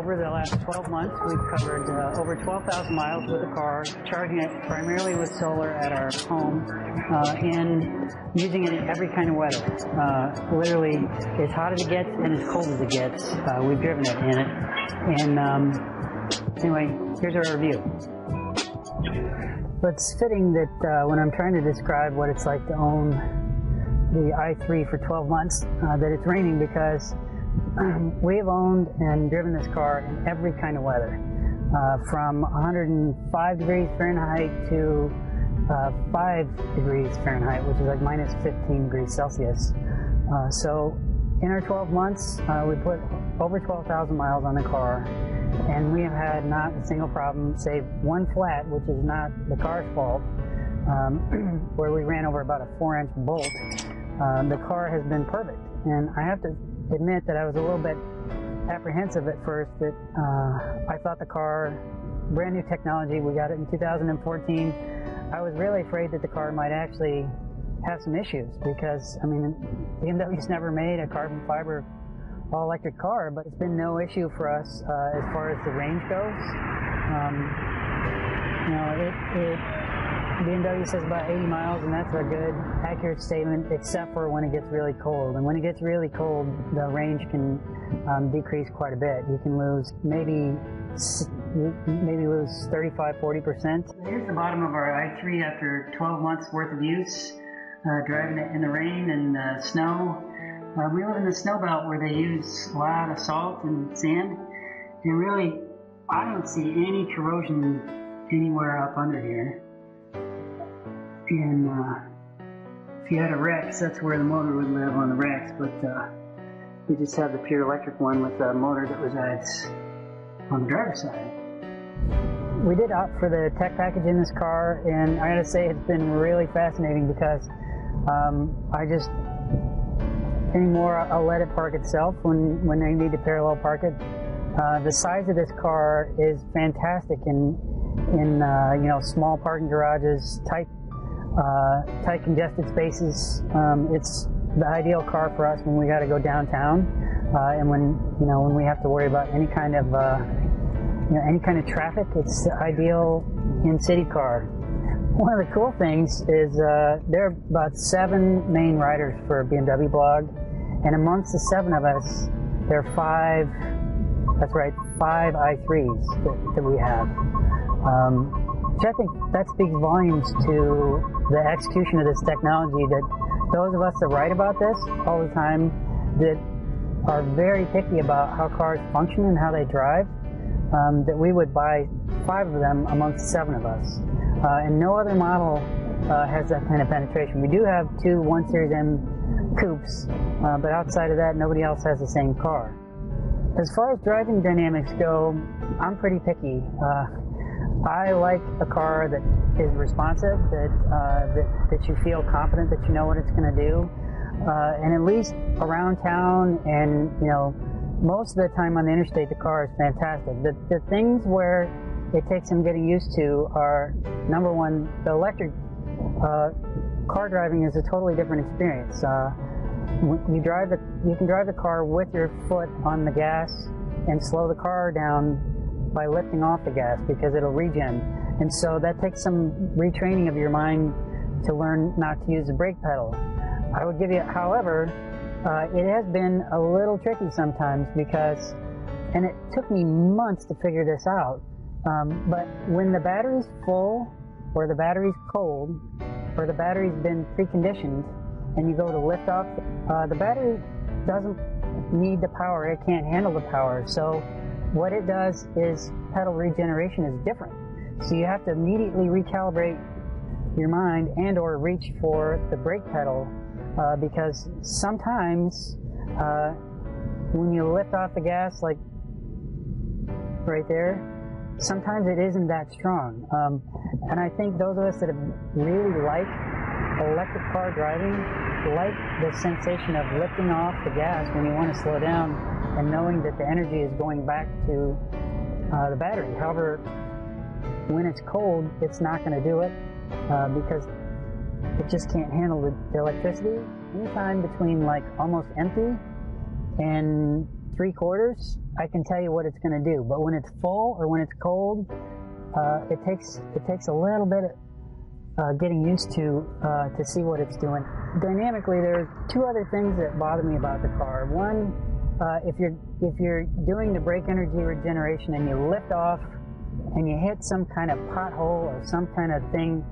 over the last 12 months, we've covered over 12,000 miles with the car, charging it primarily with solar at our home and using it in every kind of weather. Literally, as hot as it gets and as cold as it gets, we've driven it in it. And anyway, here's our review. So it's fitting that when I'm trying to describe what it's like to own the i3 for 12 months, that it's raining, because we have owned and driven this car in every kind of weather, from 105 degrees Fahrenheit to 5 degrees Fahrenheit, which is like minus 15 degrees Celsius. So in our 12 months, we put over 12,000 miles on the car, and we have had not a single problem, save one flat, which is not the car's fault, where we ran over about a 4-inch bolt. The car has been perfect, and I have to admit that I was a little bit apprehensive at first. That I thought the car, brand new technology, we got it in 2014. I was really afraid that the car might actually have some issues, because I mean, BMW's never made a carbon fiber all-electric car, but it's been no issue for us as far as the range goes. You know, BMW says about 80 miles, and that's a good, accurate statement, except for when it gets really cold. And when it gets really cold, the range can decrease quite a bit. You can lose maybe lose 35–40%. Here's the bottom of our i3 after 12 months worth of use, driving it in the rain and snow. We live in the snow belt where they use a lot of salt and sand, and really, I don't see any corrosion anywhere up under here. And if you had a Rex, that's where the motor would live, on the Rex, but we just have the pure electric one with the motor that resides on the driver's side. We did opt for the tech package in this car, and I gotta say it's been really fascinating, because anymore I'll let it park itself when I need to parallel park it. The size of this car is fantastic in you know, small parking garages, tight congested spaces. It's the ideal car for us when we got to go downtown, and when we have to worry about any kind of traffic. It's the ideal in-city car. One of the cool things is there are about 7 main riders for a BMW blog, and amongst the 7 of us, there are 5. That's right, 5 i3s that we have. Which I think that speaks volumes to the execution of this technology, that those of us that write about this all the time, that are very picky about how cars function and how they drive, that we would buy 5 of them amongst 7 of us. And no other model has that kind of penetration. We do have 2 1 Series M coupes, but outside of that, nobody else has the same car. As far as driving dynamics go, I'm pretty picky. I like a car that is responsive, that you feel confident that you know what it's going to do, and at least around town, and most of the time on the interstate, the car is fantastic. The things where it takes some getting used to are, number one, the electric car driving is a totally different experience. You can drive the car with your foot on the gas and slow the car down by lifting off the gas, because it'll regen. And so that takes some retraining of your mind to learn not to use the brake pedal. I would give you, however, it has been a little tricky sometimes, because, and it took me months to figure this out, but when the battery's full, or the battery's cold, or the battery's been preconditioned, and you go to lift off, the battery doesn't need the power, it can't handle the power. So what it does is pedal regeneration is different. So you have to immediately recalibrate your mind and or reach for the brake pedal, because sometimes when you lift off the gas, like right there, sometimes it isn't that strong. And I think those of us that really like electric car driving like the sensation of lifting off the gas when you want to slow down, and knowing that the energy is going back to the battery. However, when it's cold, it's not going to do it, because it just can't handle the electricity. Anytime between like almost empty and 3/4, I can tell you what it's going to do. But when it's full or when it's cold, it takes a little bit of getting used to see what it's doing. Dynamically, there are two other things that bother me about the car. One, if you're doing the brake energy regeneration and you lift off and you hit some kind of pothole or some kind of thing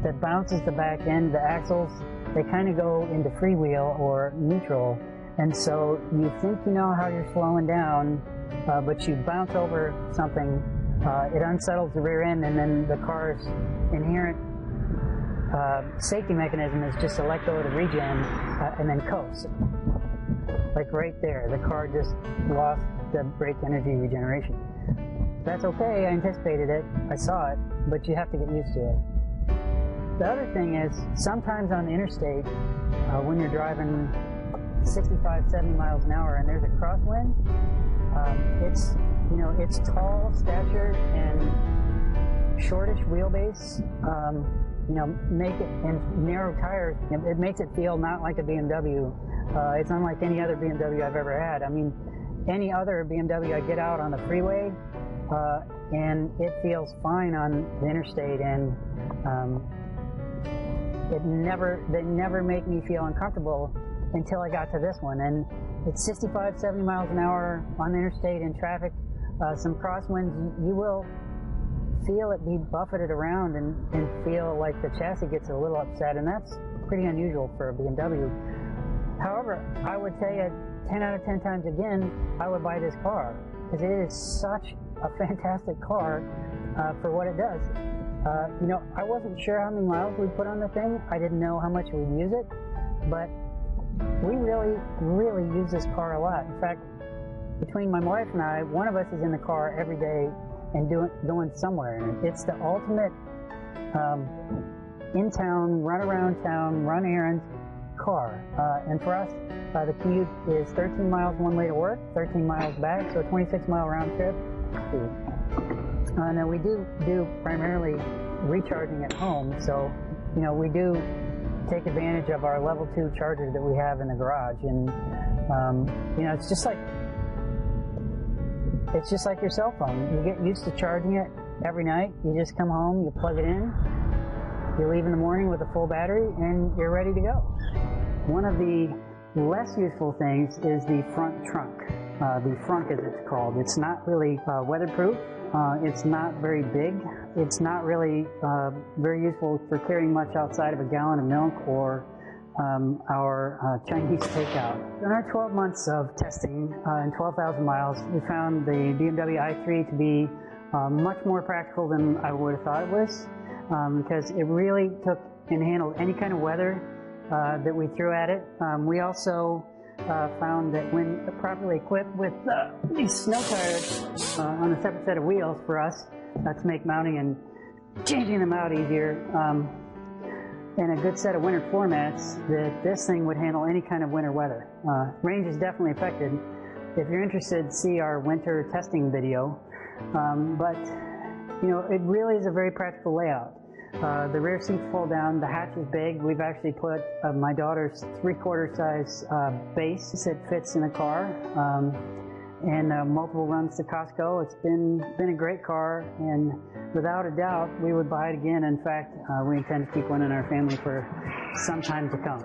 that bounces the back end, the axles, they kind of go into freewheel or neutral. And so you think you know how you're slowing down, but you bounce over something, it unsettles the rear end, and then the car's inherent safety mechanism is just to let go of the regen and then coast. Like right there, the car just lost the brake energy regeneration. That's okay, I anticipated it, I saw it, but you have to get used to it. The other thing is, sometimes on the interstate, when you're driving 65, 70 miles an hour and there's a crosswind, it's tall stature and shortish wheelbase, make it, and narrow tires, it makes it feel not like a BMW. It's unlike any other BMW I've ever had. I mean, any other BMW I get out on the freeway, and it feels fine on the interstate, and they never make me feel uncomfortable until I got to this one. And it's 65, 70 miles an hour on the interstate in traffic, some crosswinds, you will feel it be buffeted around and feel like the chassis gets a little upset, and that's pretty unusual for a BMW. However, I would tell you 10 out of 10 times again, I would buy this car, because it is such a fantastic car for what it does. I wasn't sure how many miles we'd put on the thing. I didn't know how much we'd use it, but we really, really use this car a lot. In fact, between my wife and I, one of us is in the car every day and going somewhere in it. It's the ultimate in-town, run around town, run errands car. And for us, the commute is 13 miles one way to work, 13 miles back, so a 26-mile round trip. And then we do primarily recharging at home, so we do take advantage of our level 2 charger that we have in the garage, and it's just like your cell phone. You get used to charging it every night. You just come home, you plug it in, you leave in the morning with a full battery, and you're ready to go. One of the less useful things is the front trunk. The frunk, as it's called. It's not really weatherproof. It's not very big. It's not really very useful for carrying much outside of a gallon of milk or our Chinese takeout. In our 12 months of testing and 12,000 miles, we found the BMW i3 to be much more practical than I would have thought it was, because it really took and handled any kind of weather that we threw at it. We also found that when properly equipped with these snow tires on a separate set of wheels for us to make mounting and changing them out easier, and a good set of winter floor mats, that this thing would handle any kind of winter weather. Range is definitely affected. If you're interested, see our winter testing video. But it really is a very practical layout. The rear seats fold down, the hatch is big. We've actually put my daughter's 3/4 size base that fits in a car, and multiple runs to Costco. It's been a great car, and without a doubt, we would buy it again. In fact, we intend to keep one in our family for some time to come.